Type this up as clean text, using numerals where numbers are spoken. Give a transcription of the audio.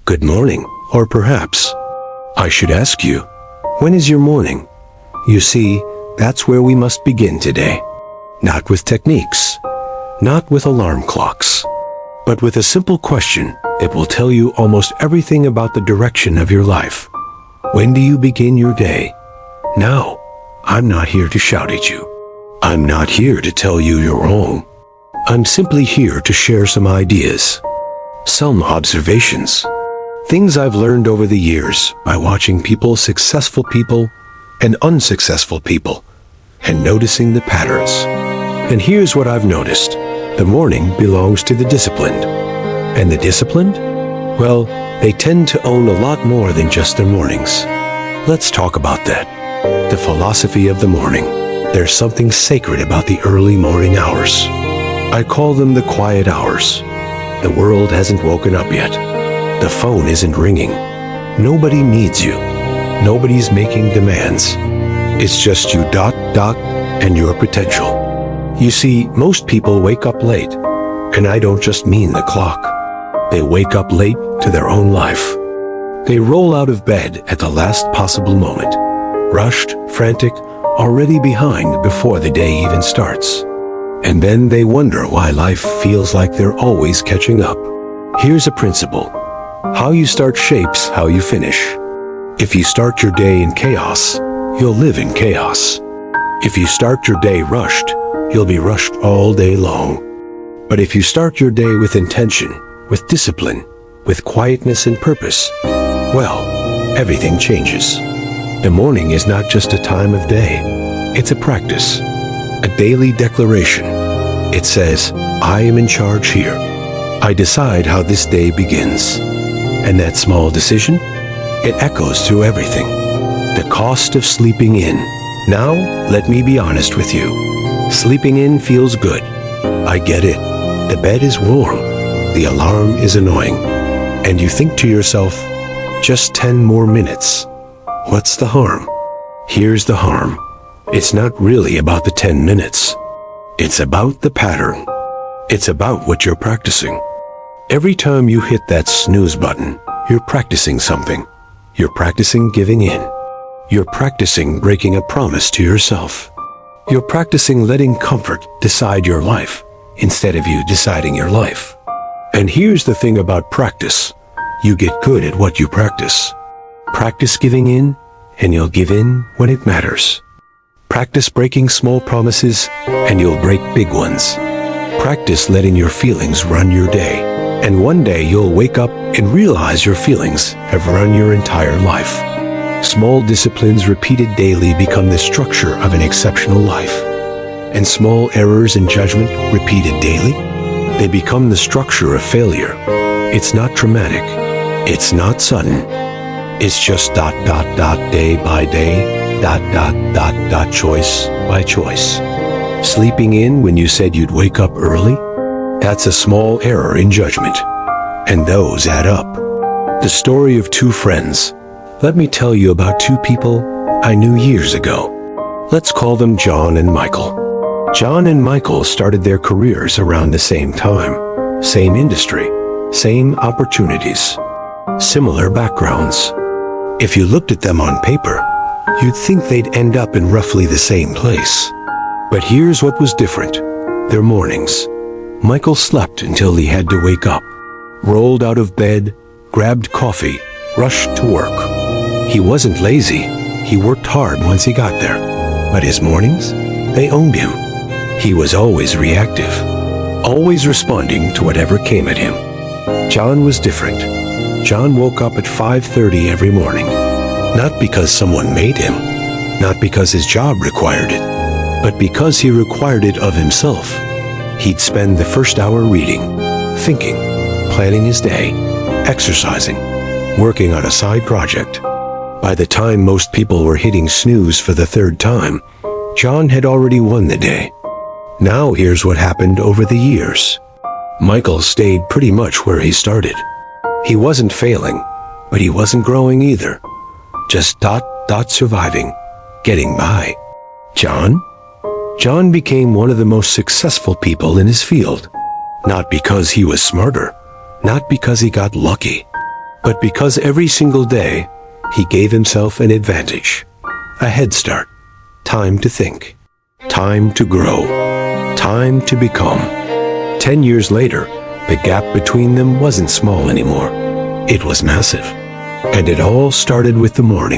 good morning, or perhaps, I should ask you, when is your morning? You see, that's where we must begin today. Not with techniques, not with alarm clocks, but with a simple question that will tell you almost everything about the direction of your life. When do you begin your day? Now, I'm not here to shout at you. I'm not here to tell you you're wrong. I'm simply here to share some ideas, some observations, things I've learned over the years by watching successful people and unsuccessful people, and noticing the patterns. And here's what I've noticed. The morning belongs to the disciplined. And the disciplined? Well, they tend to own a lot more than just their mornings. Let's talk about that. The philosophy of the morning. There's something sacred about the early morning hours. I call them the quiet hours. The world hasn't woken up yet. The phone isn't ringing. Nobody needs you. Nobody's making demands. It's just you, and your potential. You see, most people wake up late, and I don't just mean the clock. They wake up late to their own life. They roll out of bed at the last possible moment, rushed, frantic, already behind before the day even starts. And then they wonder why life feels like they're always catching up. Here's a principle. How you start shapes how you finish. If you start your day in chaos, you'll live in chaos. If you start your day rushed, you'll be rushed all day long. But if you start your day with intention, with discipline, with quietness and purpose, well, everything changes. The morning is not just a time of day. It's a practice, a daily declaration. It says, I am in charge here. I decide how this day begins. And that small decision, it echoes through everything. The cost of sleeping in. Now, let me be honest with you. Sleeping in feels good. I get it. The bed is warm. The alarm is annoying. And you think to yourself, just 10 more minutes. What's the harm? Here's the harm. It's not really about the 10 minutes. It's about the pattern. It's about what you're practicing. Every time you hit that snooze button, you're practicing something. You're practicing giving in. You're practicing breaking a promise to yourself. You're practicing letting comfort decide your life instead of you deciding your life. And here's the thing about practice. You get good at what you practice. Practice giving in, and you'll give in when it matters. Practice breaking small promises, and you'll break big ones. Practice letting your feelings run your day, and one day you'll wake up and realize your feelings have run your entire life. Small disciplines repeated daily become the structure of an exceptional life. And small errors in judgment repeated daily, they become the structure of failure. It's not dramatic. It's not sudden. It's just day by day, choice by choice. Sleeping in when you said you'd wake up early? That's a small error in judgment. And those add up. The story of two friends. Let me tell you about two people I knew years ago. Let's call them John and Michael. John and Michael started their careers around the same time. Same industry, same opportunities, similar backgrounds. If you looked at them on paper, you'd think they'd end up in roughly the same place. But here's what was different. Their mornings. Michael slept until he had to wake up, rolled out of bed, grabbed coffee, rushed to work. He wasn't lazy. He worked hard once he got there. But his mornings, they owned him. He was always reactive, always responding to whatever came at him. John was different. John woke up at 5:30 every morning. Not because someone made him, not because his job required it, but because he required it of himself. He'd spend the first hour reading, thinking, planning his day, exercising, working on a side project. By the time most people were hitting snooze for the third time, John had already won the day. Now here's what happened over the years. Michael stayed pretty much where he started. He wasn't failing, but he wasn't growing either. Just surviving, getting by. John became one of the most successful people in his field. Not because he was smarter, not because he got lucky, But because every single day, he gave himself an advantage, a head start, time to think, time to grow, time to become. 10 years later, the gap between them wasn't small anymore. It was massive. And it all started with the morning.